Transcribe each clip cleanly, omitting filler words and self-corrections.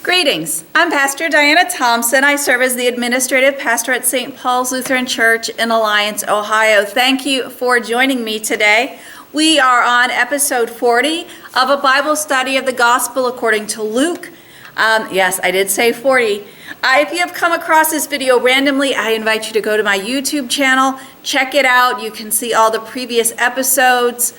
Greetings. I'm Pastor Diana Thompson. I serve as the administrative pastor at St. Paul's Lutheran Church in Alliance, Ohio. Thank you for joining me today. We are on episode 40 of a Bible study of the Gospel according to Luke. Yes, I did say 40. If you have come across this video randomly, I invite you to go to my YouTube channel, check it out. You can see all the previous episodes.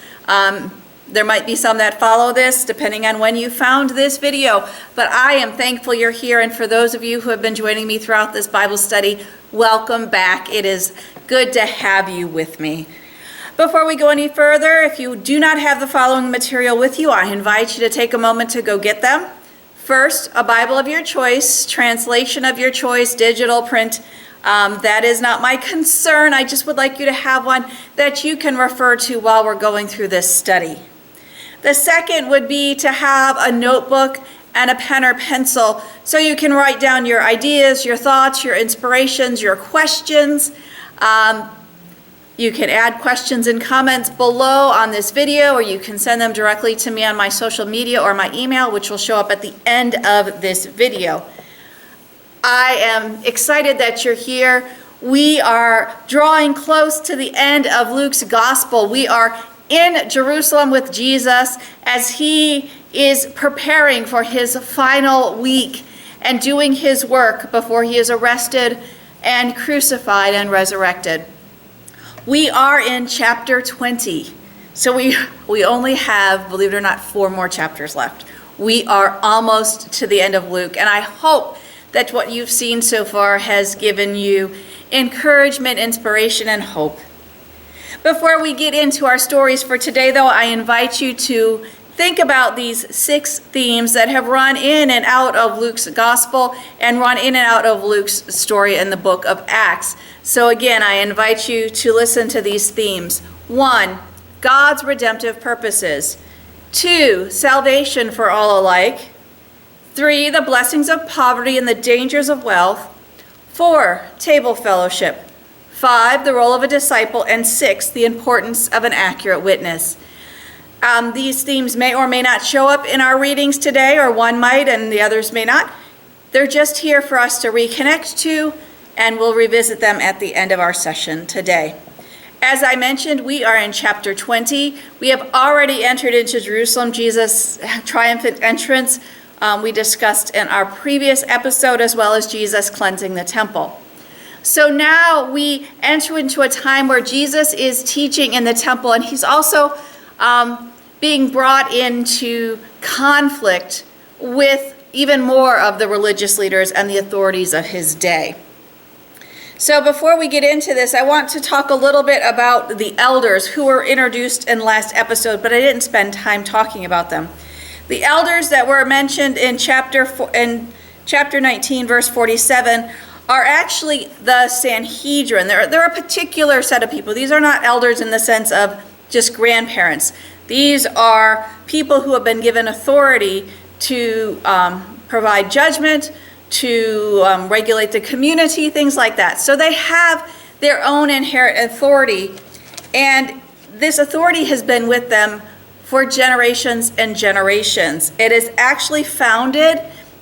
There might be some that follow this, depending on when you found this video. But I am thankful you're here, and for those of you who have been joining me throughout this Bible study, welcome back. It is good to have you with me. Before we go any further, if you do not have the following material with you, I invite you to take a moment to go get them. First, a Bible of your choice, translation of your choice, digital, print. That is not my concern. I just would like you to have one that you can refer to while we're going through this study. The second would be to have a notebook and a pen or pencil so you can write down your ideas, your thoughts, your inspirations, your questions. You can add questions and comments below on this video, or you can send them directly to me on my social media or my email, which will show up at the end of this video. I am excited that you're here. We are drawing close to the end of Luke's gospel. We are in Jerusalem with Jesus as he is preparing for his final week and doing his work before he is arrested and crucified and resurrected. We are in chapter 20. So we only have, believe it or not, 4 more chapters left. We are almost to the end of Luke, and I hope that what you've seen so far has given you encouragement, inspiration, and hope. Before we get into our stories for today, though, I invite you to think about these 6 themes that have run in and out of Luke's gospel and run in and out of Luke's story in the book of Acts. So again, I invite you to listen to these themes. 1, God's redemptive purposes. 2, salvation for all alike. 3, the blessings of poverty and the dangers of wealth. 4, table fellowship. 5, the role of a disciple. And 6, the importance of an accurate witness. These themes may or may not show up in our readings today, or one might and the others may not. They're just here for us to reconnect to, and we'll revisit them at the end of our session today. As I mentioned, we are in chapter 20. We have already entered into Jerusalem, Jesus' triumphant entrance. We discussed in our previous episode, as well as Jesus cleansing the temple. So now we enter into a time where Jesus is teaching in the temple, and he's also being brought into conflict with even more of the religious leaders and the authorities of his day. So before we get into this, I want to talk a little bit about the elders who were introduced in last episode, but I didn't spend time talking about them. The elders that were mentioned in chapter 19, verse 47, are actually the Sanhedrin. They're a particular set of people. These are not elders in the sense of just grandparents. These are people who have been given authority to provide judgment, to regulate the community, things like that. So they have their own inherent authority, and this authority has been with them for generations and generations. It is actually founded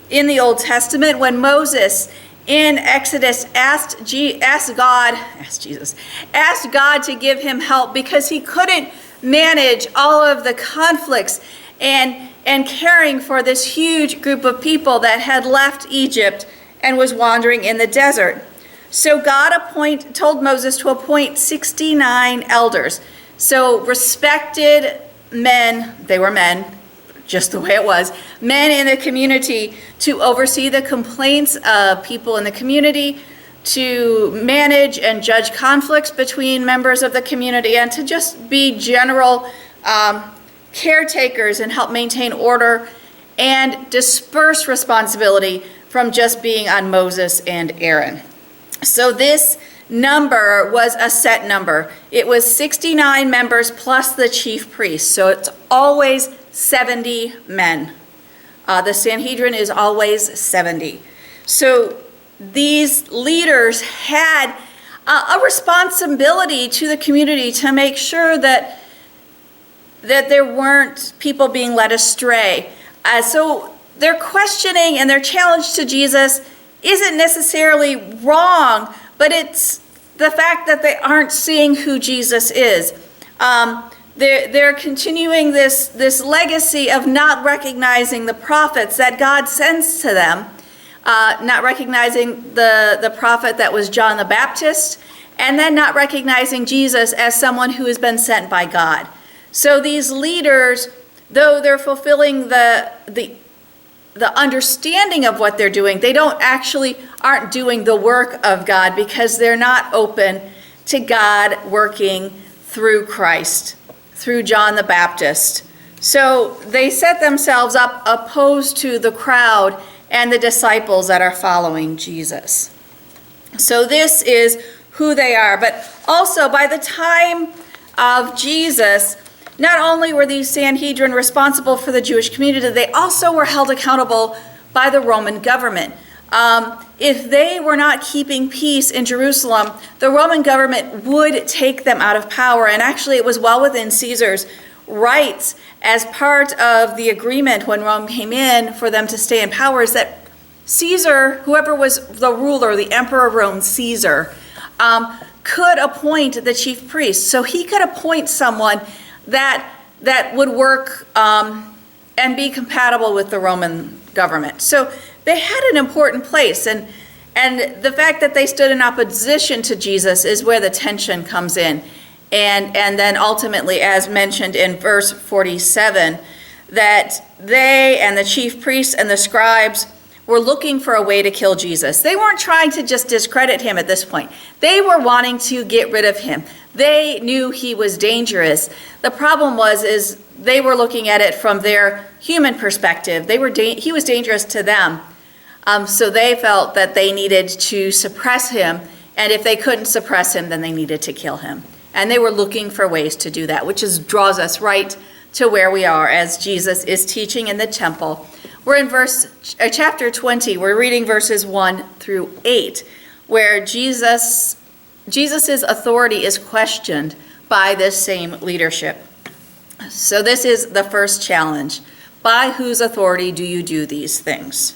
in the Old Testament when Moses in Exodus asked God to give him help because he couldn't manage all of the conflicts and caring for this huge group of people that had left Egypt and was wandering in the desert. So God told Moses to appoint 69 elders. So respected men, they were men, just the way it was, men in the community to oversee the complaints of people in the community, to manage and judge conflicts between members of the community, and to just be general caretakers and help maintain order and disperse responsibility from just being on Moses and Aaron. So this number was a set number. It was 69 members plus the chief priest. So it's always 70 men. The Sanhedrin is always 70. So these leaders had a responsibility to the community to make sure that there weren't people being led astray. So their questioning and their challenge to Jesus isn't necessarily wrong, but it's the fact that they aren't seeing who Jesus is. They're continuing this legacy of not recognizing the prophets that God sends to them, not recognizing the prophet that was John the Baptist, and then not recognizing Jesus as someone who has been sent by God. So these leaders, though they're fulfilling the understanding of what they're doing, they aren't doing the work of God because they're not open to God working through Christ, through John the Baptist. So they set themselves up opposed to the crowd and the disciples that are following Jesus. So this is who they are. But also, by the time of Jesus, not only were these Sanhedrin responsible for the Jewish community, they also were held accountable by the Roman government. If they were not keeping peace in Jerusalem, the Roman government would take them out of power. And actually, it was well within Caesar's rights as part of the agreement when Rome came in for them to stay in power, is that Caesar, whoever was the ruler, the emperor of Rome, Caesar, could appoint the chief priest. So he could appoint someone that would work and be compatible with the Roman government. So they had an important place, and the fact that they stood in opposition to Jesus is where the tension comes in. And then ultimately, as mentioned in verse 47, that they and the chief priests and the scribes were looking for a way to kill Jesus. They weren't trying to just discredit him at this point. They were wanting to get rid of him. They knew he was dangerous. The problem is they were looking at it from their human perspective. He was dangerous to them. So they felt that they needed to suppress him, and if they couldn't suppress him, then they needed to kill him. And they were looking for ways to do that, which draws us right to where we are as Jesus is teaching in the temple. We're in chapter 20. We're reading verses 1 through 8, where Jesus' authority is questioned by this same leadership. So this is the first challenge. By whose authority do you do these things?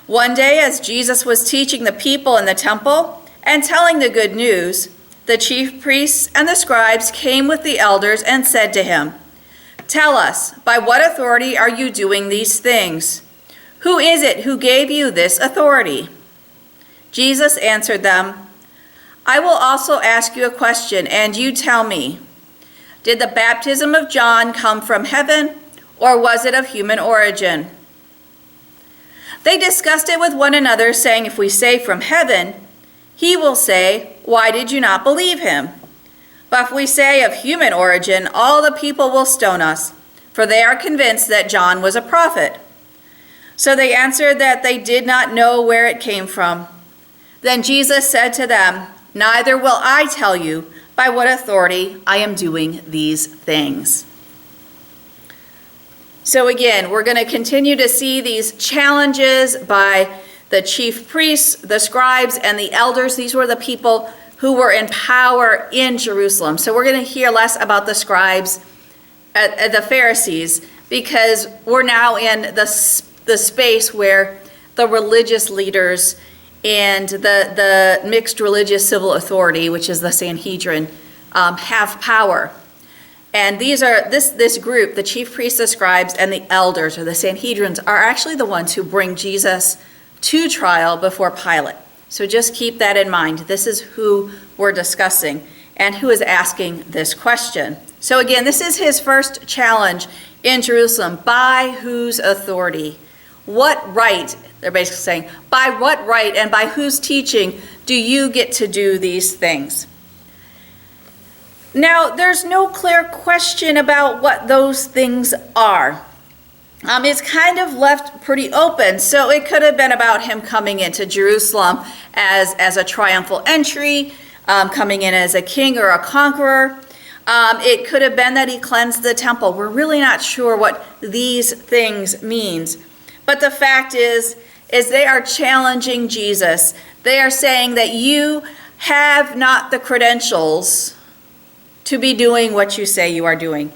One day, as Jesus was teaching the people in the temple and telling the good news, the chief priests and the scribes came with the elders and said to him, "Tell us, by what authority are you doing these things? Who is it who gave you this authority?" Jesus answered them, "I will also ask you a question, and you tell me. Did the baptism of John come from heaven, or was it of human origin?" They discussed it with one another, saying, "If we say from heaven, he will say, 'Why did you not believe him?' But if we say of human origin, all the people will stone us, for they are convinced that John was a prophet." So they answered that they did not know where it came from. Then Jesus said to them, "Neither will I tell you by what authority I am doing these things." So again, we're going to continue to see these challenges by the chief priests, the scribes, and the elders. These were the people who were in power in Jerusalem. So we're going to hear less about the scribes, the Pharisees, because we're now in the space where the religious leaders and the mixed religious civil authority, which is the Sanhedrin, have power. And these are this group, the chief priests, the scribes, and the elders, or the Sanhedrins, are actually the ones who bring Jesus to trial before Pilate. So just keep that in mind. This is who we're discussing and who is asking this question. So again, this is his first challenge in Jerusalem. By whose authority? What right, they're basically saying, by what right and by whose teaching do you get to do these things? Now, there's no clear question about what those things are. It's kind of left pretty open. So it could have been about him coming into Jerusalem as a triumphal entry, coming in as a king or a conqueror. It could have been that he cleansed the temple. We're really not sure what these things means. But the fact is they are challenging Jesus. They are saying that you have not the credentials to be doing what you say you are doing.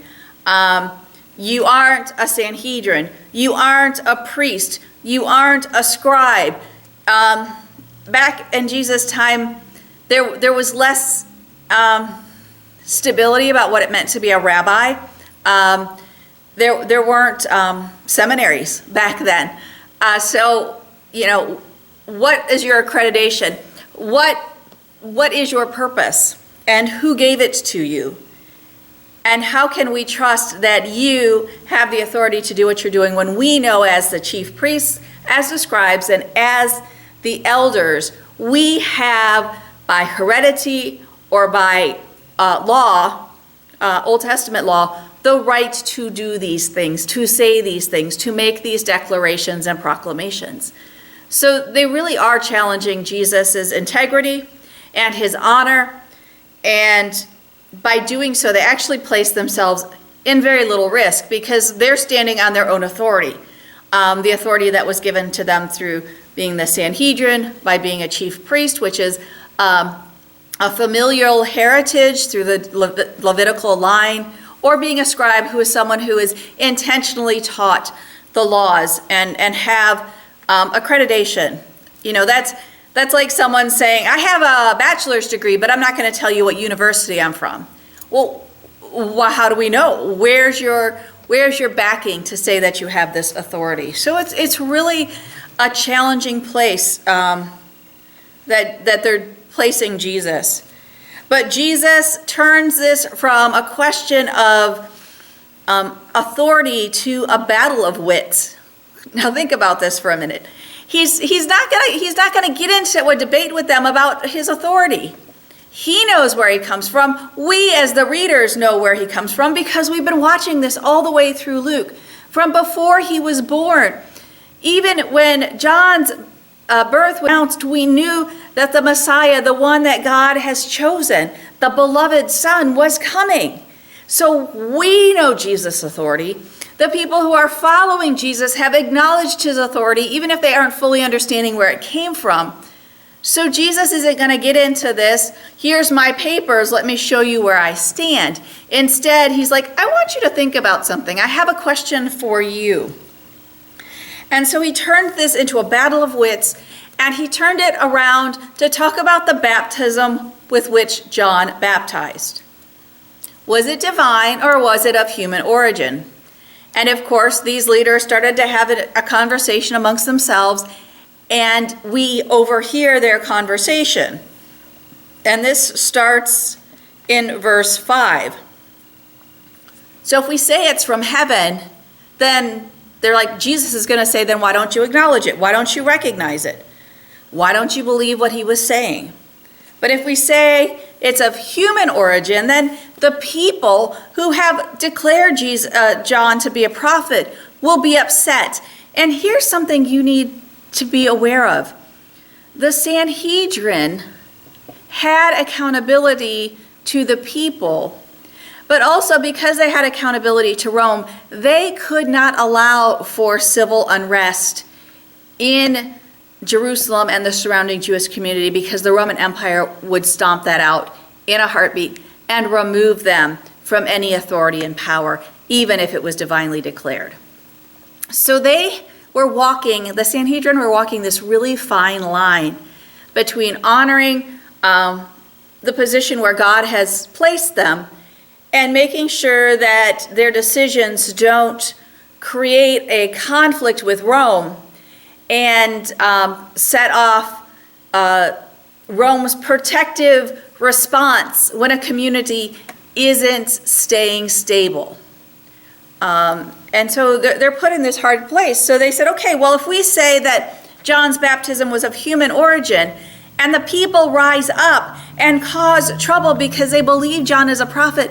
You aren't a Sanhedrin. You aren't a priest. You aren't a scribe. Back in Jesus' time, there was less stability about what it meant to be a rabbi. There weren't seminaries back then. So, what is your accreditation? What is your purpose? And who gave it to you? And how can we trust that you have the authority to do what you're doing when we know, as the chief priests, as the scribes, and as the elders, we have, by heredity or by law, Old Testament law, the right to do these things, to say these things, to make these declarations and proclamations. So they really are challenging Jesus' integrity and his honor, and by doing so, they actually place themselves in very little risk because they're standing on their own authority, the authority that was given to them through being the Sanhedrin, by being a chief priest, which is a familial heritage through the Levitical line, or being a scribe, who is someone who is intentionally taught the laws and have accreditation. That's like someone saying, I have a bachelor's degree, but I'm not going to tell you what university I'm from. Well, how do we know? Where's your backing to say that you have this authority? So it's really a challenging place that they're placing Jesus. But Jesus turns this from a question of authority to a battle of wits. Now think about this for a minute. He's not gonna get into a debate with them about his authority. He knows where he comes from. We as the readers know where he comes from because we've been watching this all the way through Luke, from before he was born. Even when John's birth was announced, we knew that the Messiah, the one that God has chosen, the beloved Son, was coming. So we know Jesus' authority. The people who are following Jesus have acknowledged his authority, even if they aren't fully understanding where it came from. So Jesus isn't going to get into this, here's my papers, let me show you where I stand. Instead, he's like, I want you to think about something. I have a question for you. And so he turned this into a battle of wits, and he turned it around to talk about the baptism with which John baptized. Was it divine or was it of human origin? And of course, these leaders started to have a conversation amongst themselves, and we overhear their conversation. And this starts in verse 5. So if we say it's from heaven, then they're like, Jesus is going to say, then why don't you acknowledge it? Why don't you recognize it? Why don't you believe what he was saying? But if we say it's of human origin, then the people who have declared John to be a prophet will be upset. And here's something you need to be aware of. The Sanhedrin had accountability to the people, but also because they had accountability to Rome, they could not allow for civil unrest in Jerusalem and the surrounding Jewish community, because the Roman Empire would stomp that out in a heartbeat and remove them from any authority and power, even if it was divinely declared. So the Sanhedrin were walking this really fine line between honoring the position where God has placed them and making sure that their decisions don't create a conflict with Rome and set off Rome's protective response when a community isn't staying stable. And so they're put in this hard place. So they said, okay, well, if we say that John's baptism was of human origin and the people rise up and cause trouble because they believe John is a prophet,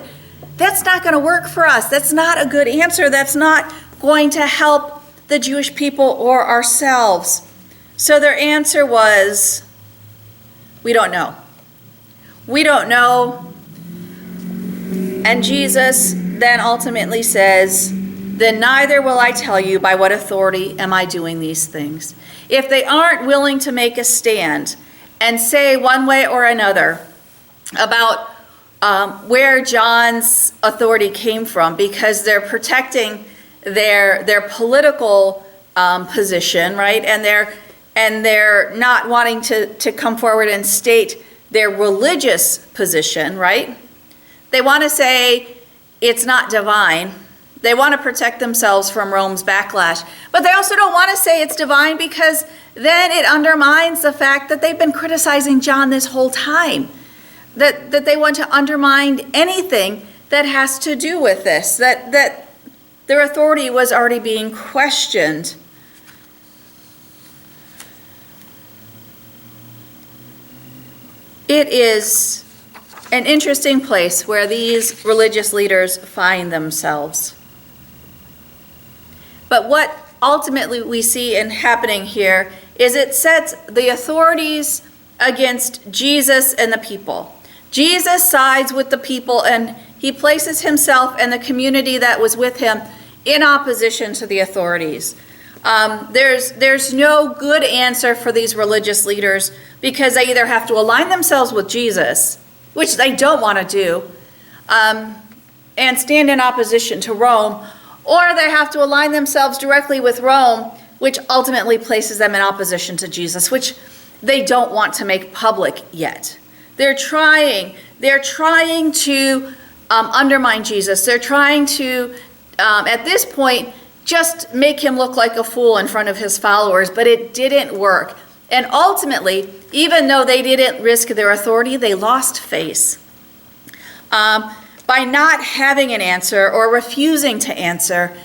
that's not going to work for us. That's not a good answer. That's not going to help the Jewish people or ourselves. So their answer was, we don't know. We don't know. And Jesus then ultimately says, then neither will I tell you by what authority am I doing these things. If they aren't willing to make a stand and say one way or another about where John's authority came from, because they're protecting their political position, right? And they're not wanting to come forward and state their religious position, right? They want to say it's not divine. They want to protect themselves from Rome's backlash. But they also don't want to say it's divine, because then it undermines the fact that they've been criticizing John this whole time. That they want to undermine anything that has to do with this, that their authority was already being questioned. It is an interesting place where these religious leaders find themselves. But what ultimately we see in happening here is it sets the authorities against Jesus and the people. Jesus sides with the people, and he places himself and the community that was with him in opposition to the authorities. There's no good answer for these religious leaders, because they either have to align themselves with Jesus, which they don't want to do, and stand in opposition to Rome, or they have to align themselves directly with Rome, which ultimately places them in opposition to Jesus, which they don't want to make public yet. They're trying to undermine Jesus. They're trying to, at this point, just make him look like a fool in front of his followers, but it didn't work. And ultimately, even though they didn't risk their authority, they lost face. By not having an answer or refusing to answer,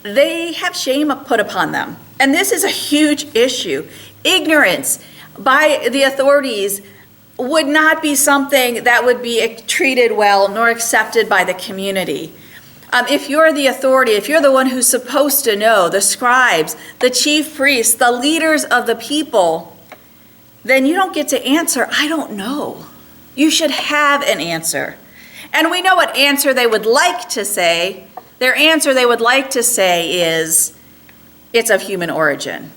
they have shame put upon them. And this is a huge issue. Ignorance by the authorities would not be something that would be treated well nor accepted by the community. If you're the authority, if you're the one who's supposed to know, the scribes, the chief priests, the leaders of the people, then you don't get to answer, I don't know. You should have an answer. And we know what answer they would like to say. Their answer they would like to say is, it's of human origin.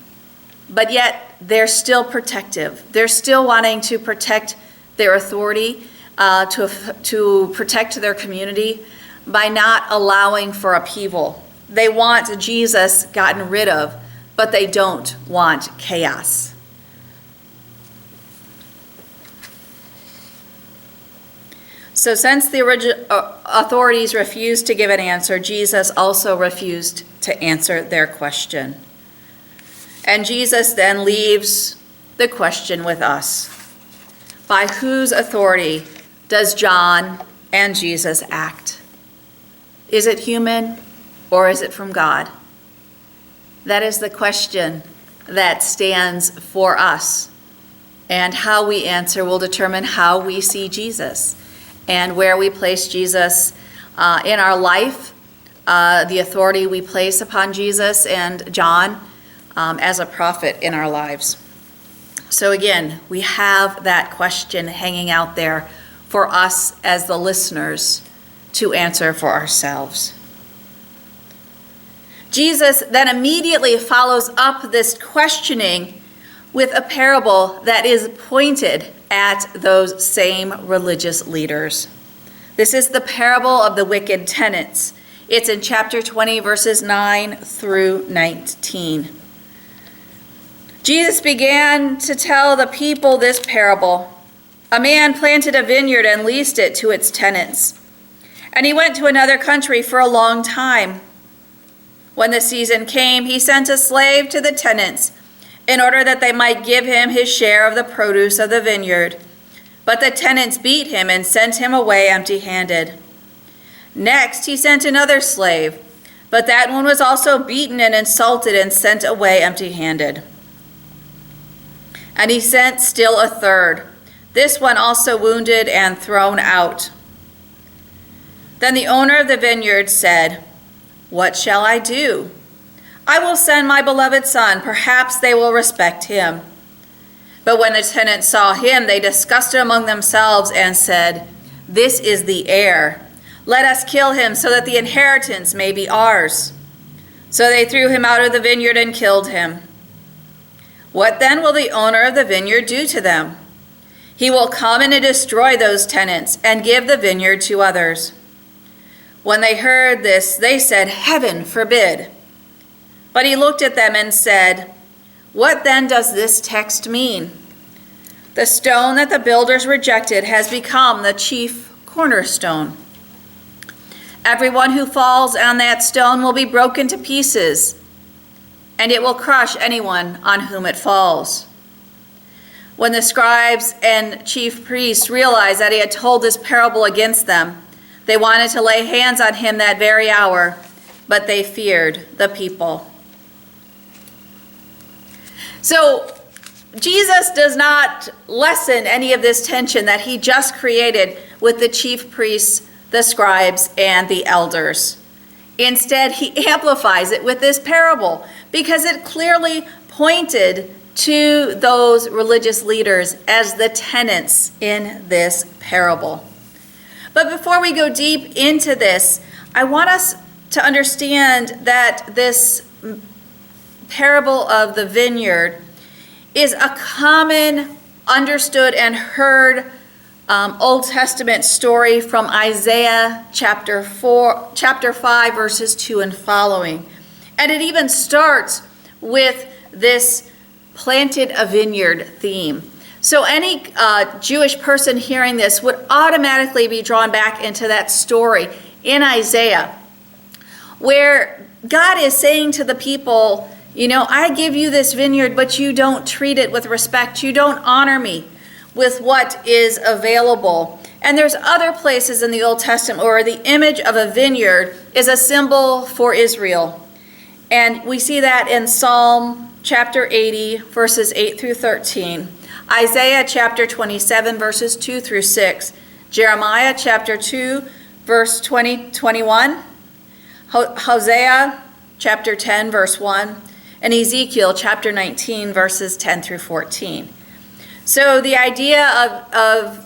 But yet, they're still protective. They're still wanting to protect their authority, to protect their community by not allowing for upheaval. They want Jesus gotten rid of, but they don't want chaos. So since the authorities refused to give an answer, Jesus also refused to answer their question. And Jesus then leaves the question with us. By whose authority does John and Jesus act? Is it human or is it from God? That is the question that stands for us. And how we answer will determine how we see Jesus and where we place Jesus in our life, the authority we place upon Jesus and John as a prophet in our lives. So again, we have that question hanging out there for us as the listeners to answer for ourselves. Jesus then immediately follows up this questioning with a parable that is pointed at those same religious leaders. This is the parable of the wicked tenants. It's in chapter 20, verses 9 through 19. Jesus began to tell the people this parable. A man planted a vineyard and leased it to its tenants. And he went to another country for a long time. When the season came, he sent a slave to the tenants in order that they might give him his share of the produce of the vineyard. But the tenants beat him and sent him away empty-handed. Next, he sent another slave, but that one was also beaten and insulted and sent away empty-handed. And he sent still a third, this one also wounded and thrown out. Then the owner of the vineyard said, "What shall I do? I will send my beloved son. Perhaps they will respect him." But when the tenants saw him, they discussed it among themselves and said, "This is the heir. Let us kill him so that the inheritance may be ours." So they threw him out of the vineyard and killed him. What then will the owner of the vineyard do to them? He will come in and destroy those tenants and give the vineyard to others." When they heard this, they said, "Heaven forbid." But he looked at them and said, "What then does this text mean? The stone that the builders rejected has become the chief cornerstone. Everyone who falls on that stone will be broken to pieces, and it will crush anyone on whom it falls." When the scribes and chief priests realized that he had told this parable against them, they wanted to lay hands on him that very hour, but they feared the people. So Jesus does not lessen any of this tension that he just created with the chief priests, the scribes, and the elders. Instead, he amplifies it with this parable because it clearly pointed to those religious leaders as the tenants in this parable. But before we go deep into this, I want us to understand that this parable of the vineyard is a common, understood, and heard Old Testament story from Isaiah chapter 5, verses 2 and following. And it even starts with this planted a vineyard theme. So any Jewish person hearing this would automatically be drawn back into that story in Isaiah, where God is saying to the people, I give you this vineyard, but you don't treat it with respect. You don't honor me with what is available. And there's other places in the Old Testament where the image of a vineyard is a symbol for Israel. And we see that in Psalm chapter 80, verses 8 through 13. Isaiah chapter 27, verses 2 through 6. Jeremiah chapter 2, verse 21. Hosea chapter 10, verse 1. And Ezekiel chapter 19, verses 10 through 14. So the idea of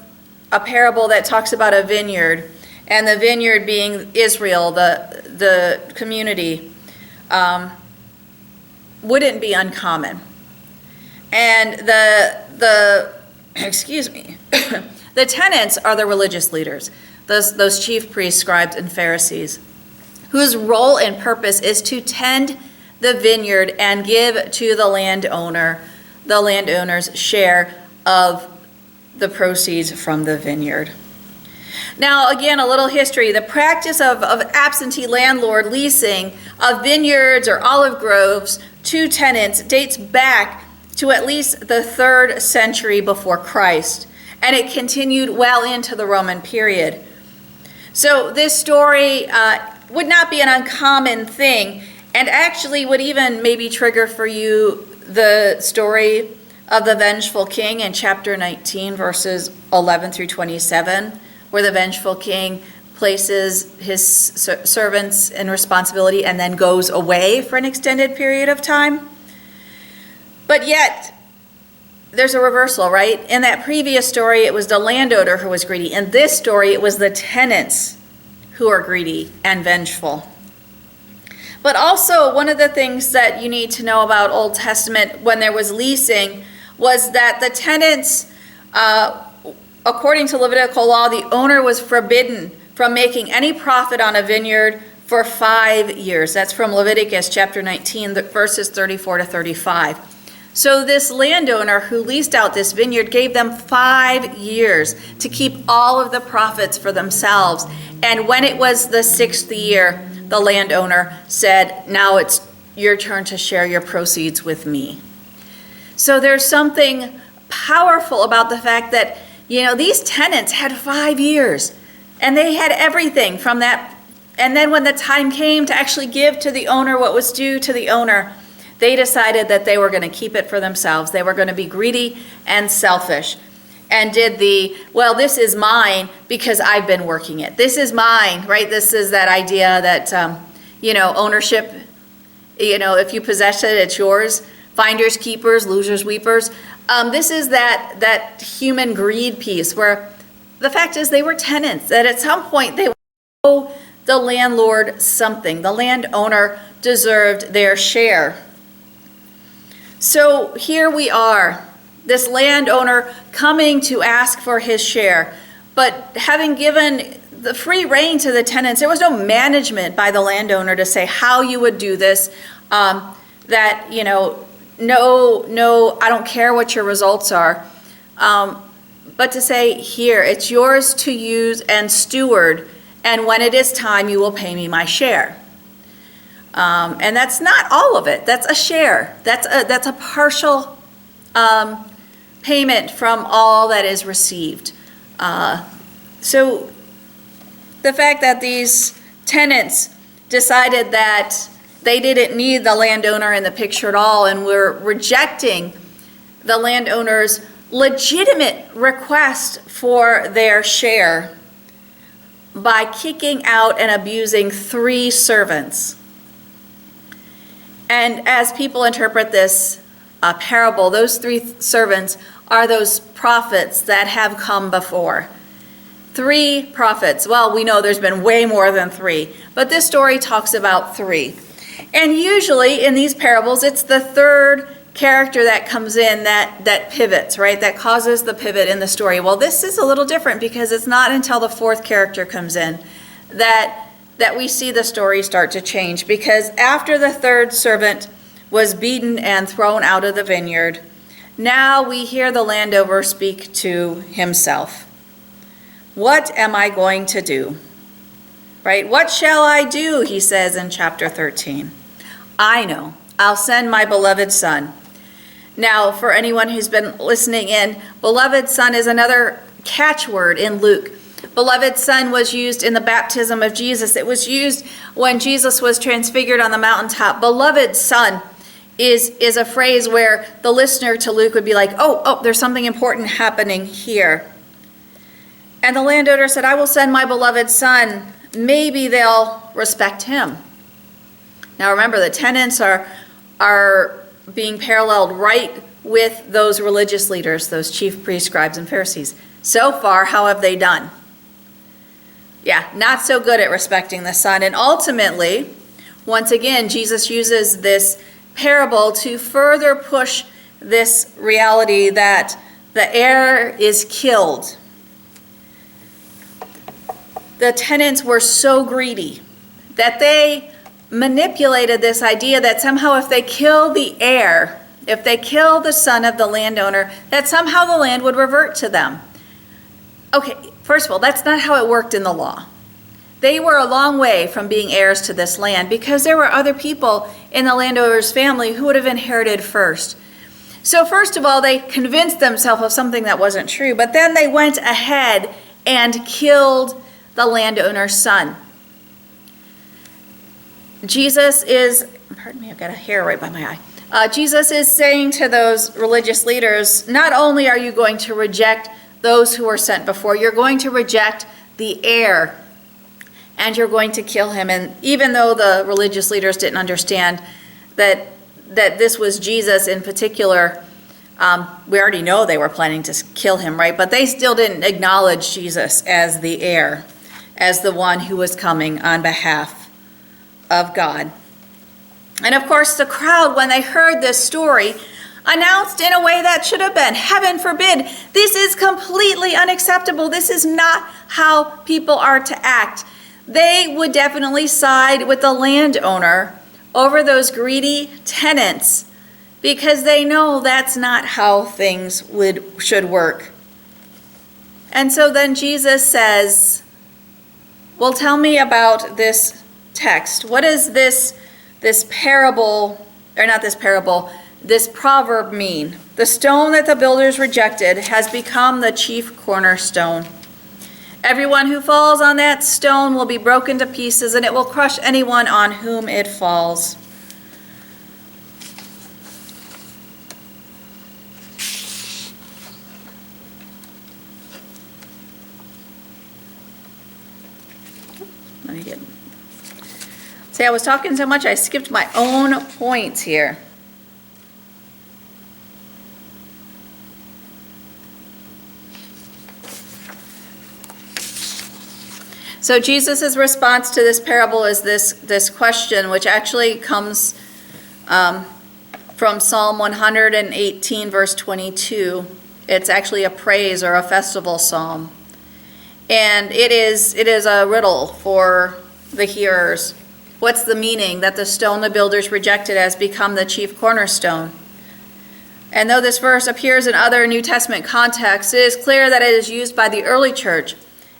a parable that talks about a vineyard, and the vineyard being Israel, the community, wouldn't be uncommon. And the tenants are the religious leaders, those chief priests, scribes, and Pharisees, whose role and purpose is to tend the vineyard and give to the landowner's share of the proceeds from the vineyard. Now, again, a little history. The practice of absentee landlord leasing of vineyards or olive groves to tenants dates back to at least the 3rd century before Christ, and it continued well into the Roman period. So this story would not be an uncommon thing, and actually would even maybe trigger for you the story of the vengeful king in chapter 19, verses 11 through 27, where the vengeful king places his servants in responsibility and then goes away for an extended period of time. But yet, there's a reversal, right? In that previous story, it was the landowner who was greedy. In this story, it was the tenants who are greedy and vengeful. But also, one of the things that you need to know about Old Testament when there was leasing was that the tenants, according to Levitical law, the owner was forbidden from making any profit on a vineyard for 5 years. That's from Leviticus chapter 19, verses 34 to 35. So this landowner who leased out this vineyard gave them 5 years to keep all of the profits for themselves. And when it was the 6th year, the landowner said, "Now it's your turn to share your proceeds with me." So there's something powerful about the fact that, these tenants had 5 years and they had everything from that. And then when the time came to actually give to the owner what was due to the owner, they decided that they were going to keep it for themselves. They were going to be greedy and selfish and did this is mine because I've been working it. This is mine, right? This is that idea that, ownership, if you possess it, it's yours. Finders, keepers, losers, weepers. This is that human greed piece where the fact is they were tenants, that at some point they owe the landlord something. The landowner deserved their share. So here we are. this landowner coming to ask for his share. But having given the free rein to the tenants, there was no management by the landowner to say how you would do this, that, no, I don't care what your results are. But to say, here, it's yours to use and steward, and when it is time, you will pay me my share. And that's not all of it. That's a share. That's a partial payment from all that is received. So the fact that these tenants decided that they didn't need the landowner in the picture at all and were rejecting the landowner's legitimate request for their share by kicking out and abusing 3 servants. And as people interpret this parable, those 3 servants are those prophets that have come before. 3 prophets. Well, we know there's been way more than 3, but this story talks about 3. And usually in these parables, it's the 3rd character that comes in that pivots, right? That causes the pivot in the story. Well, this is a little different because it's not until the 4th character comes in that we see the story start to change. Because after the 3rd servant was beaten and thrown out of the vineyard, now we hear the landowner speak to himself. What am I going to do? Right? What shall I do? He says in chapter 13. I know. I'll send my beloved son. Now, for anyone who's been listening in, beloved son is another catchword in Luke. Beloved son was used in the baptism of Jesus. It was used when Jesus was transfigured on the mountaintop. Beloved son is a phrase where the listener to Luke would be like, oh, there's something important happening here. And the landowner said, I will send my beloved son. Maybe they'll respect him. Now remember, the tenants are being paralleled right with those religious leaders, those chief priests, scribes, and Pharisees. So far, how have they done? Yeah, not so good at respecting the son. And ultimately, once again, Jesus uses this parable to further push this reality that the heir is killed. The tenants were so greedy that they manipulated this idea that somehow if they kill the heir, if they kill the son of the landowner, that somehow the land would revert to them. Okay, first of all, that's not how it worked in the law. They were a long way from being heirs to this land because there were other people in the landowner's family who would have inherited first. So first of all, they convinced themselves of something that wasn't true, but then they went ahead and killed the landowner's son. Jesus is, pardon me, I've got a hair right by my eye. Jesus is saying to those religious leaders, not only are you going to reject those who were sent before, you're going to reject the heir, and you're going to kill him. And even though the religious leaders didn't understand that this was Jesus in particular, we already know they were planning to kill him, right? But they still didn't acknowledge Jesus as the heir, as the one who was coming on behalf of God. And of course, the crowd, when they heard this story, announced in a way that should have been, heaven forbid, this is completely unacceptable. This is not how people are to act. They would definitely side with the landowner over those greedy tenants because they know that's not how things should work. And so then Jesus says, well, tell me about this text. What does this parable, or not this parable, this proverb mean? The stone that the builders rejected has become the chief cornerstone. Everyone who falls on that stone will be broken to pieces, and it will crush anyone on whom it falls. Let me get. See, I was talking so much, I skipped my own points here. So Jesus' response to this parable is this question, which actually comes from from Psalm 118, verse 22. It's actually a praise or a festival psalm. And it is a riddle for the hearers. What's the meaning that the stone the builders rejected has become the chief cornerstone? And though this verse appears in other New Testament contexts, it is clear that it is used by the early church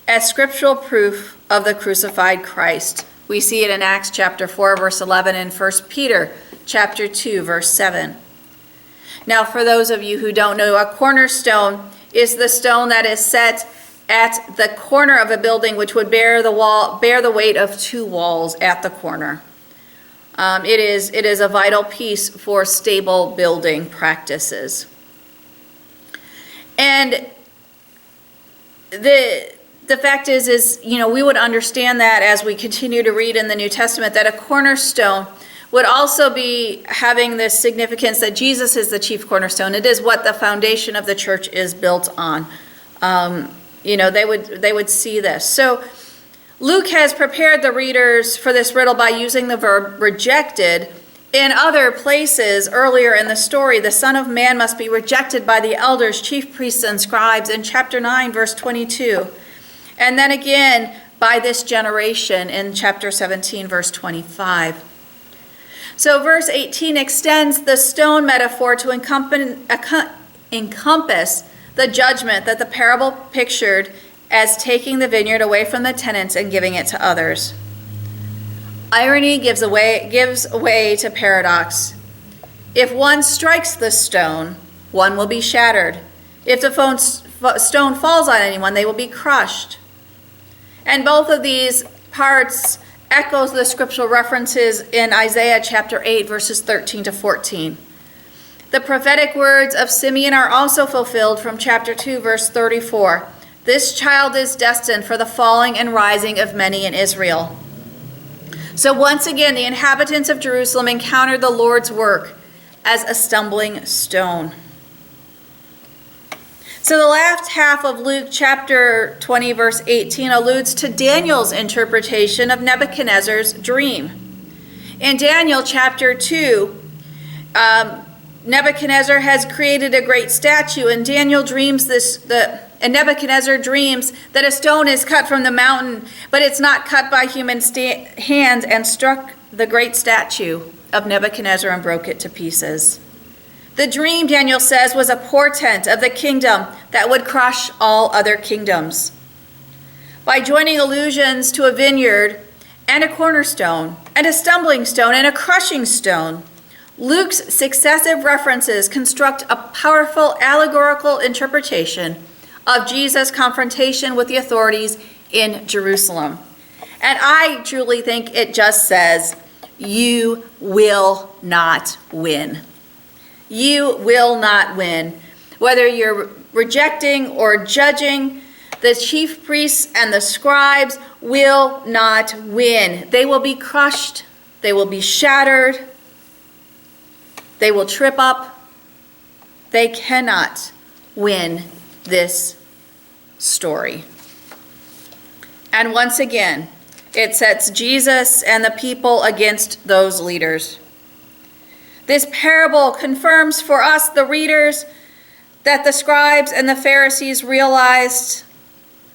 as scriptural proof of the crucified Christ. We see it in Acts chapter 4, verse 11, and 1 Peter chapter 2, verse 7. Now, for those of you who don't know, a cornerstone is the stone that is set at the corner of a building, which would bear the weight of two walls at the corner. It is a vital piece for stable building practices. And the fact is, we would understand that as we continue to read in the New Testament, that a cornerstone would also be having this significance that Jesus is the chief cornerstone. It is what the foundation of the church is built on. They would see this. So Luke has prepared the readers for this riddle by using the verb rejected. In other places earlier in the story, the Son of Man must be rejected by the elders, chief priests, and scribes in chapter 9, verse 22. And then again by this generation in chapter 17, verse 25. So verse 18 extends the stone metaphor to encompass the judgment that the parable pictured as taking the vineyard away from the tenants and giving it to others. Irony gives way to paradox. If one strikes the stone, one will be shattered. If the stone falls on anyone, they will be crushed. And both of these parts echoes the scriptural references in Isaiah chapter 8, verses 13 to 14. The prophetic words of Simeon are also fulfilled from chapter 2, verse 34. This child is destined for the falling and rising of many in Israel. So once again, the inhabitants of Jerusalem encountered the Lord's work as a stumbling stone. So the last half of Luke chapter 20, verse 18 alludes to Daniel's interpretation of Nebuchadnezzar's dream. In Daniel chapter 2, Nebuchadnezzar has created a great statue, and Nebuchadnezzar dreams that a stone is cut from the mountain, but it's not cut by human hands, and struck the great statue of Nebuchadnezzar and broke it to pieces. The dream, Daniel says, was a portent of the kingdom that would crush all other kingdoms. By joining allusions to a vineyard and a cornerstone and a stumbling stone and a crushing stone, Luke's successive references construct a powerful allegorical interpretation of Jesus' confrontation with the authorities in Jerusalem. And I truly think it just says, you will not win. You will not win. Whether you're rejecting or judging, the chief priests and the scribes will not win. They will be crushed. They will be shattered. They will trip up. They cannot win this story. And once again, it sets Jesus and the people against those leaders. This parable confirms for us, the readers, that the scribes and the Pharisees realized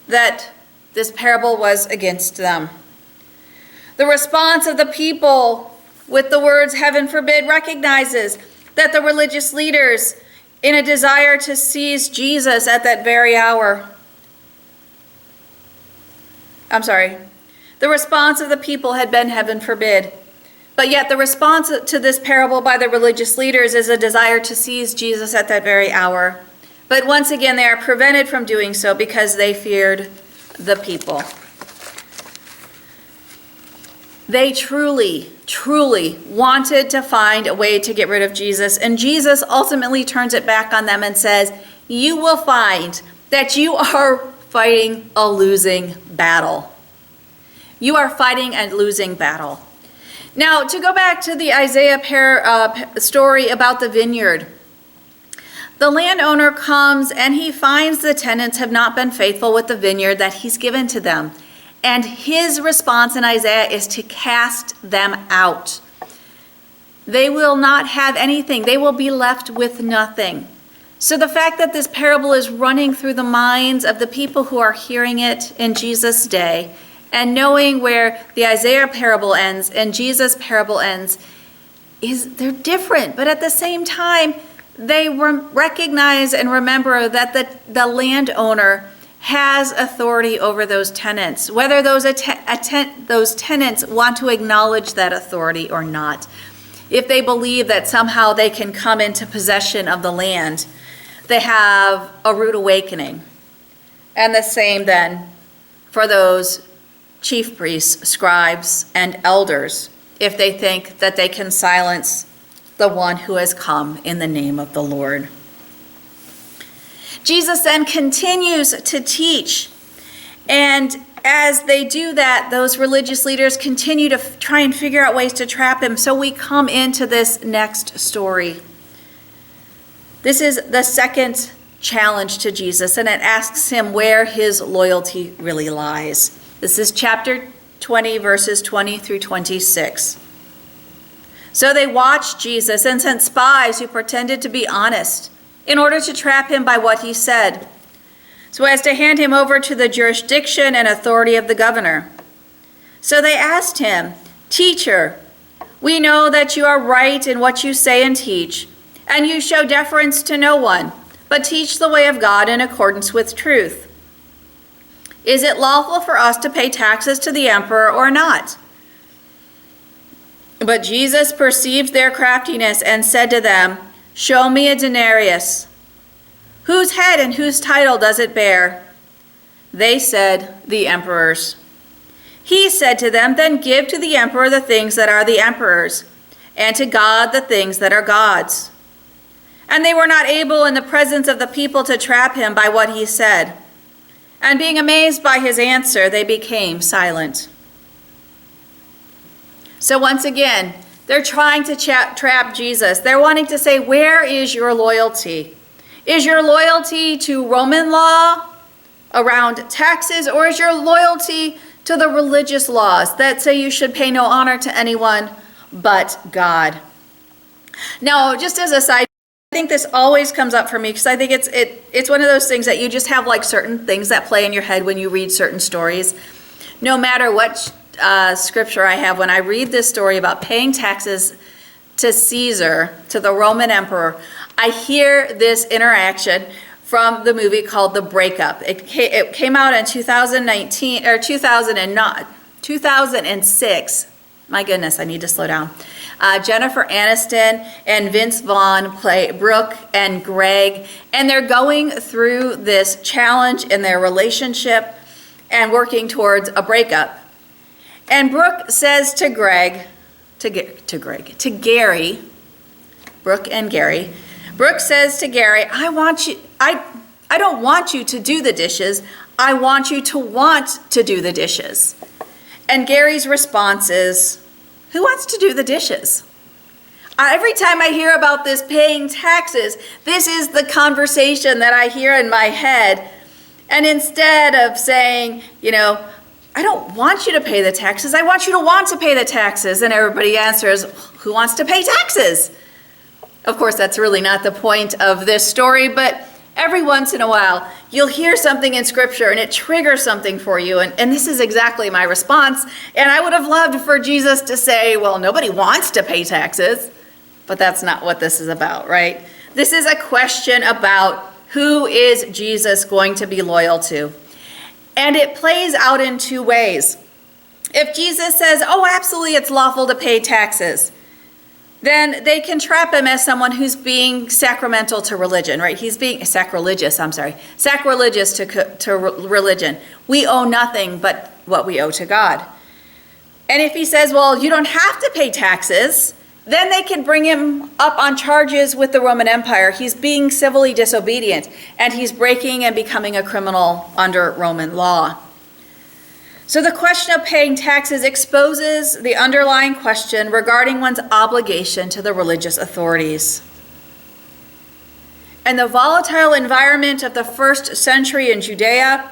that this parable was against them. The response of the people with the words, "Heaven forbid," recognizes that the religious leaders, in a desire to seize Jesus at that very hour, the response of the people had been, "Heaven forbid." But yet the response to this parable by the religious leaders is a desire to seize Jesus at that very hour. But once again, they are prevented from doing so because they feared the people. They truly, truly wanted to find a way to get rid of Jesus. And Jesus ultimately turns it back on them and says, you will find that you are fighting a losing battle. You are fighting a losing battle. Now, to go back to the Isaiah story about the vineyard, the landowner comes and he finds the tenants have not been faithful with the vineyard that he's given to them. And his response in Isaiah is to cast them out. they will not have anything. They will be left with nothing. So the fact that this parable is running through the minds of the people who are hearing it in Jesus' day, and knowing where the Isaiah parable ends and Jesus' parable ends, they're different. But at the same time, they recognize and remember that the landowner has authority over those tenants, whether those tenants want to acknowledge that authority or not. If they believe that somehow they can come into possession of the land, they have a rude awakening. And the same then for those chief priests, scribes, and elders, if they think that they can silence the one who has come in the name of the Lord. Jesus then continues to teach, and as they do that, those religious leaders continue to try and figure out ways to trap him. So we come into this next story. This is the second challenge to Jesus, and it asks him where his loyalty really lies. This is chapter 20, verses 20 through 26. So they watched Jesus and sent spies who pretended to be honest in order to trap him by what he said, so as to hand him over to the jurisdiction and authority of the governor. So they asked him, "Teacher, we know that you are right in what you say and teach, and you show deference to no one, but teach the way of God in accordance with truth. Is it lawful for us to pay taxes to the emperor or not?" But Jesus perceived their craftiness and said to them, "Show me a denarius. Whose head and whose title does it bear?" They said, "The emperor's." He said to them, "Then give to the emperor the things that are the emperor's, and to God the things that are God's." And they were not able in the presence of the people to trap him by what he said. And being amazed by his answer, they became silent. So once again, they're trying to trap Jesus. They're wanting to say, where is your loyalty? Is your loyalty to Roman law around taxes, or is your loyalty to the religious laws that say you should pay no honor to anyone but God? Now, just as a side, I think this always comes up for me because I think it's one of those things that you just have like certain things that play in your head when you read certain stories. No matter what scripture I have, when I read this story about paying taxes to Caesar, to the Roman emperor, I hear this interaction from the movie called The Breakup. It came out in 2019 or 2006. My goodness, I need to slow down. Jennifer Aniston and Vince Vaughn play Brooke and Greg, and they're going through this challenge in their relationship and working towards a breakup. And Brooke says to Gary, Brooke and Gary, Brooke says to Gary, I don't want you to do the dishes. I want you to want to do the dishes. And Gary's response is, who wants to do the dishes? Every time I hear about this paying taxes, this is the conversation that I hear in my head. And instead of saying, I don't want you to pay the taxes, I want you to want to pay the taxes. And everybody answers, who wants to pay taxes? Of course, that's really not the point of this story, but every once in a while, you'll hear something in Scripture and it triggers something for you. And this is exactly my response. And I would have loved for Jesus to say, well, nobody wants to pay taxes. But that's not what this is about, right? This is a question about who is Jesus going to be loyal to? And it plays out in two ways. If Jesus says, oh, absolutely, it's lawful to pay taxes, then they can trap him as someone who's being sacramental to religion, right? He's being sacrilegious to religion. We owe nothing but what we owe to God. And if he says, well, you don't have to pay taxes, then they can bring him up on charges with the Roman Empire. He's being civilly disobedient, and he's breaking and becoming a criminal under Roman law. So the question of paying taxes exposes the underlying question regarding one's obligation to the religious authorities. In the volatile environment of the first century in Judea,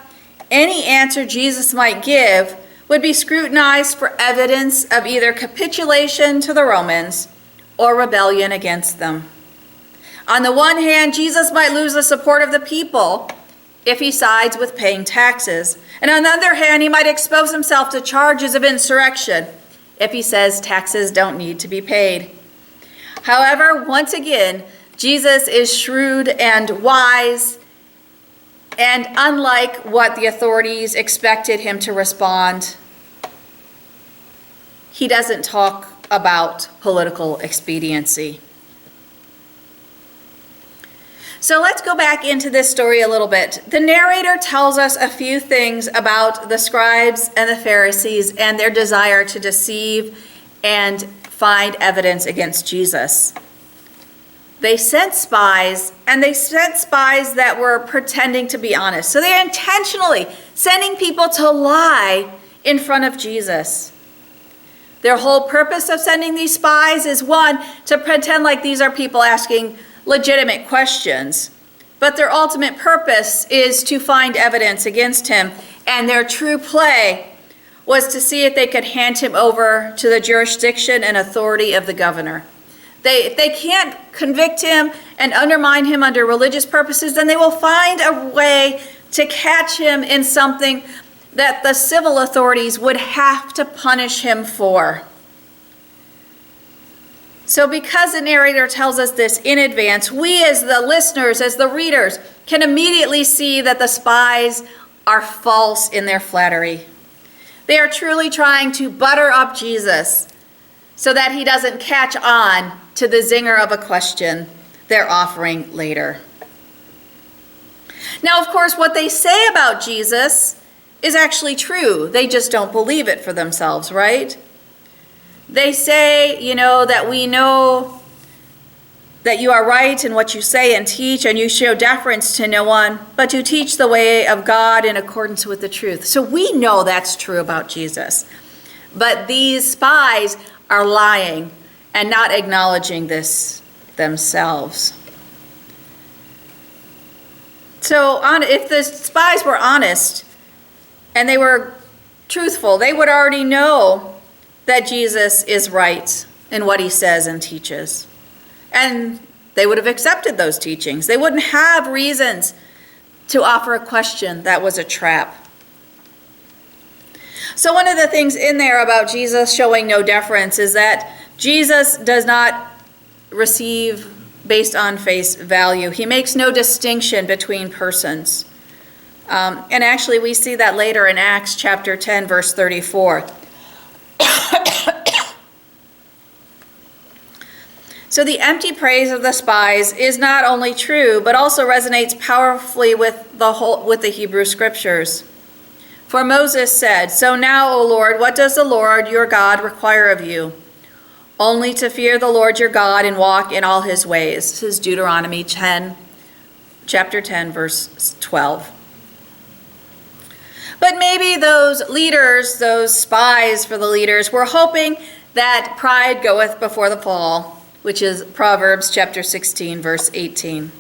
any answer Jesus might give would be scrutinized for evidence of either capitulation to the Romans or rebellion against them. On the one hand, Jesus might lose the support of the people if he sides with paying taxes. And on the other hand, he might expose himself to charges of insurrection if he says taxes don't need to be paid. However, once again, Jesus is shrewd and wise, and unlike what the authorities expected him to respond, he doesn't talk about political expediency. So let's go back into this story a little bit. The narrator tells us a few things about the scribes and the Pharisees and their desire to deceive and find evidence against Jesus. They sent spies, and they sent spies that were pretending to be honest. So they're intentionally sending people to lie in front of Jesus. Their whole purpose of sending these spies is, one, to pretend like these are people asking legitimate questions, but their ultimate purpose is to find evidence against him, and their true play was to see if they could hand him over to the jurisdiction and authority of the governor. If they can't convict him and undermine him under religious purposes, then they will find a way to catch him in something that the civil authorities would have to punish him for. So because the narrator tells us this in advance, we as the listeners, as the readers, can immediately see that the spies are false in their flattery. They are truly trying to butter up Jesus so that he doesn't catch on to the zinger of a question they're offering later. Now, of course, what they say about Jesus is actually true. They just don't believe it for themselves, right? They say, that we know that you are right in what you say and teach, and you show deference to no one, but you teach the way of God in accordance with the truth. So we know that's true about Jesus. But these spies are lying and not acknowledging this themselves. So if the spies were honest and they were truthful, they would already know that Jesus is right in what he says and teaches. And they would have accepted those teachings. They wouldn't have reasons to offer a question that was a trap. So one of the things in there about Jesus showing no deference is that Jesus does not receive based on face value. He makes no distinction between persons. And actually we see that later in Acts chapter 10, verse 34. So the empty praise of the spies is not only true, but also resonates powerfully with the Hebrew scriptures. For Moses said, "So now, O Lord, what does the Lord your God require of you? Only to fear the Lord your God and walk in all his ways." This is Deuteronomy chapter 10, verse 12. But maybe those leaders, those spies for the leaders, were hoping that pride goeth before the fall, which is Proverbs chapter 16, verse 18.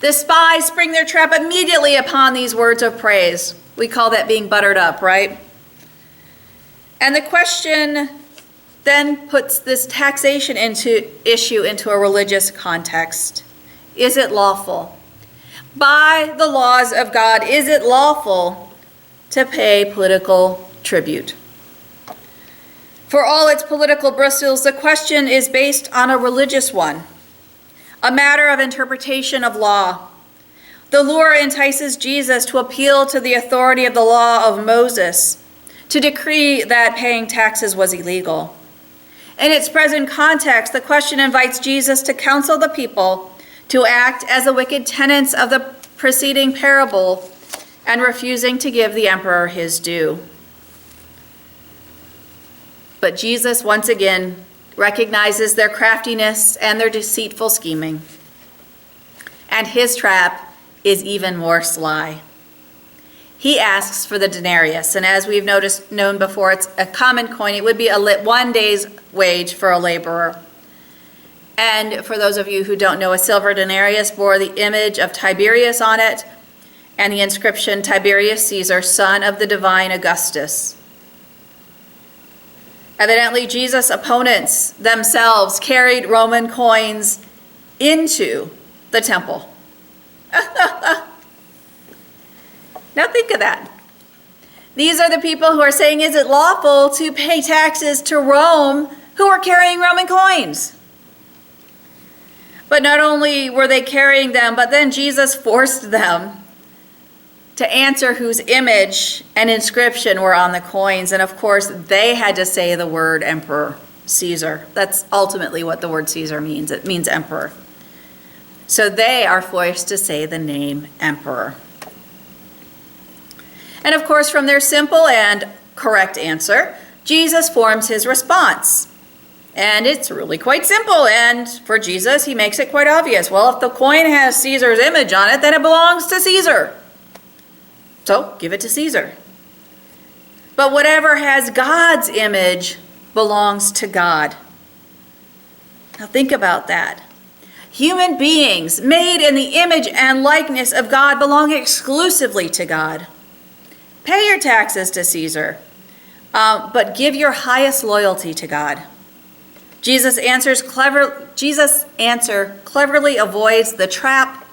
The spies spring their trap immediately upon these words of praise. We call that being buttered up, right? And the question then puts this taxation issue into a religious context. Is it lawful? By the laws of God, is it lawful to pay political tribute? For all its political bristles, the question is based on a religious one, a matter of interpretation of law. The lure entices Jesus to appeal to the authority of the law of Moses, to decree that paying taxes was illegal. In its present context, the question invites Jesus to counsel the people to act as the wicked tenants of the preceding parable and refusing to give the emperor his due. But Jesus once again recognizes their craftiness and their deceitful scheming. And his trap is even more sly. He asks for the denarius, and as we've known before, it's a common coin. It would be 1 day's wage for a laborer. And for those of you who don't know, a silver denarius bore the image of Tiberius on it, and the inscription, Tiberius Caesar, son of the divine Augustus. Evidently, Jesus' opponents themselves carried Roman coins into the temple. Now think of that. These are the people who are saying, is it lawful to pay taxes to Rome, who are carrying Roman coins? But not only were they carrying them, but then Jesus forced them to answer whose image and inscription were on the coins. And of course, they had to say the word Emperor Caesar. That's ultimately what the word Caesar means. It means emperor. So they are forced to say the name Emperor. And of course, from their simple and correct answer, Jesus forms his response. And it's really quite simple. And for Jesus, he makes it quite obvious. Well, if the coin has Caesar's image on it, then it belongs to Caesar. So give it to Caesar. But whatever has God's image belongs to God. Now think about that. Human beings made in the image and likeness of God belong exclusively to God. Pay your taxes to Caesar, but give your highest loyalty to God. Jesus' answer cleverly avoids the trap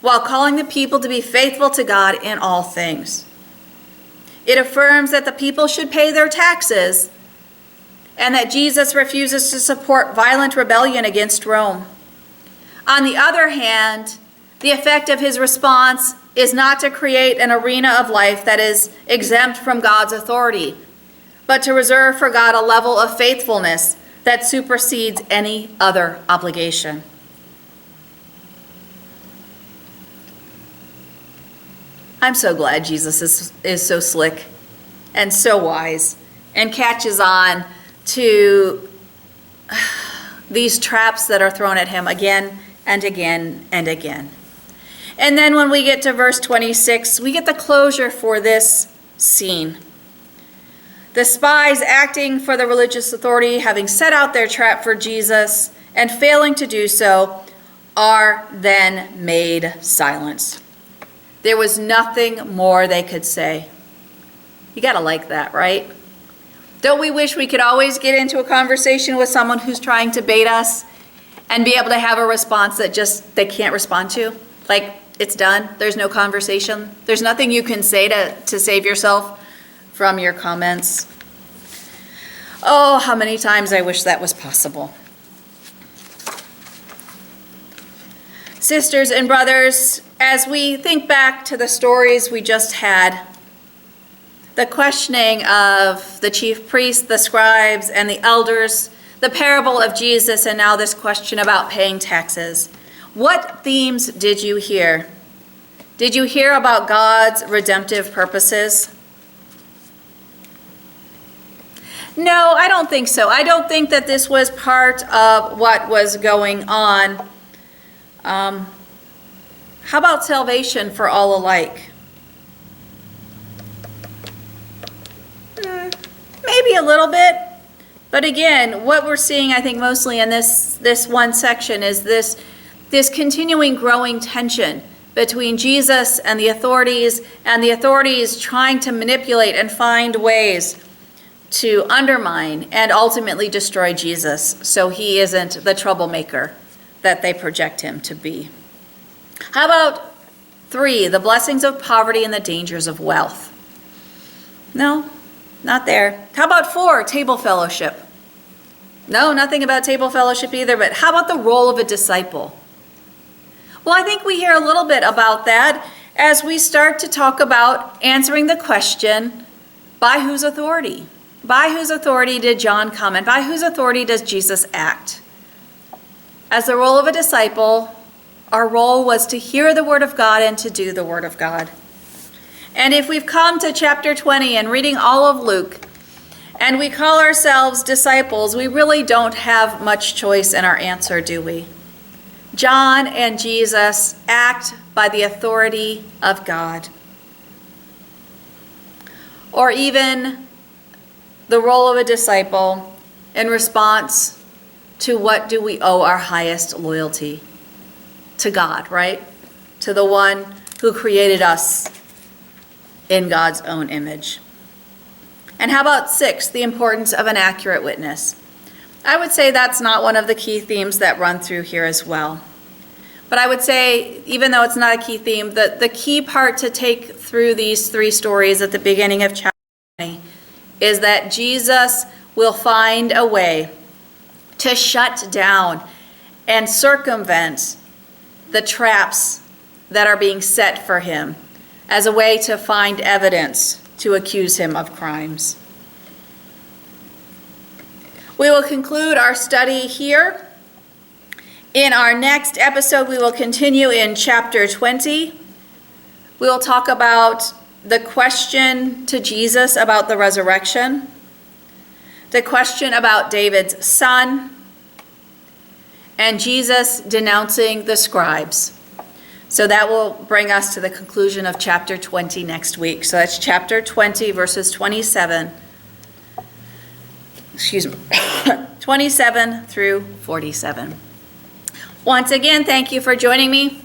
while calling the people to be faithful to God in all things. It affirms that the people should pay their taxes and that Jesus refuses to support violent rebellion against Rome. On the other hand, the effect of his response is not to create an arena of life that is exempt from God's authority, but to reserve for God a level of faithfulness that supersedes any other obligation. I'm so glad Jesus is so slick and so wise and catches on to these traps that are thrown at him again and again and again. And then when we get to verse 26, we get the closure for this scene. The spies acting for the religious authority, having set out their trap for Jesus and failing to do so, are then made silent. There was nothing more they could say. You gotta like that, right? Don't we wish we could always get into a conversation with someone who's trying to bait us and be able to have a response that just they can't respond to? Like, it's done. There's no conversation. There's nothing you can say to save yourself from your comments. Oh, how many times I wish that was possible. Sisters and brothers, as we think back to the stories we just had, the questioning of the chief priests, the scribes, and the elders, the parable of Jesus, and now this question about paying taxes. What themes did you hear? Did you hear about God's redemptive purposes? No, I don't think so. I don't think that this was part of what was going on. How about salvation for all alike? Maybe a little bit. But again, what we're seeing, I think, mostly in this one section is this continuing growing tension between Jesus and the authorities trying to manipulate and find ways to undermine and ultimately destroy Jesus so he isn't the troublemaker that they project him to be. How about 3, the blessings of poverty and the dangers of wealth? No, not there. How about 4, table fellowship? No, nothing about table fellowship either, but how about the role of a disciple? Well, I think we hear a little bit about that as we start to talk about answering the question, by whose authority? By whose authority did John come, and by whose authority does Jesus act? As the role of a disciple, our role was to hear the word of God and to do the word of God. And if we've come to chapter 20 and reading all of Luke, and we call ourselves disciples, we really don't have much choice in our answer, do we? John and Jesus act by the authority of God. Or even the role of a disciple in response to what do we owe our highest loyalty? To God, right? To the one who created us in God's own image. And how about 6, the importance of an accurate witness? I would say that's not one of the key themes that run through here as well. But I would say, even though it's not a key theme, the key part to take through these 3 stories at the beginning of chapter 20 is that Jesus will find a way to shut down and circumvent the traps that are being set for him as a way to find evidence to accuse him of crimes. We will conclude our study here. In our next episode, we will continue in chapter 20. We will talk about the question to Jesus about the resurrection, the question about David's son, and Jesus denouncing the scribes. So that will bring us to the conclusion of chapter 20 next week. So that's chapter 20, verses 27 through 47. Once again, thank you for joining me.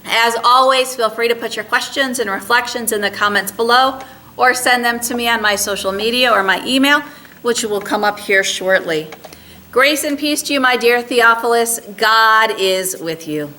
As always, feel free to put your questions and reflections in the comments below, or send them to me on my social media or my email, which will come up here shortly. Grace and peace to you, my dear Theophilus. God is with you.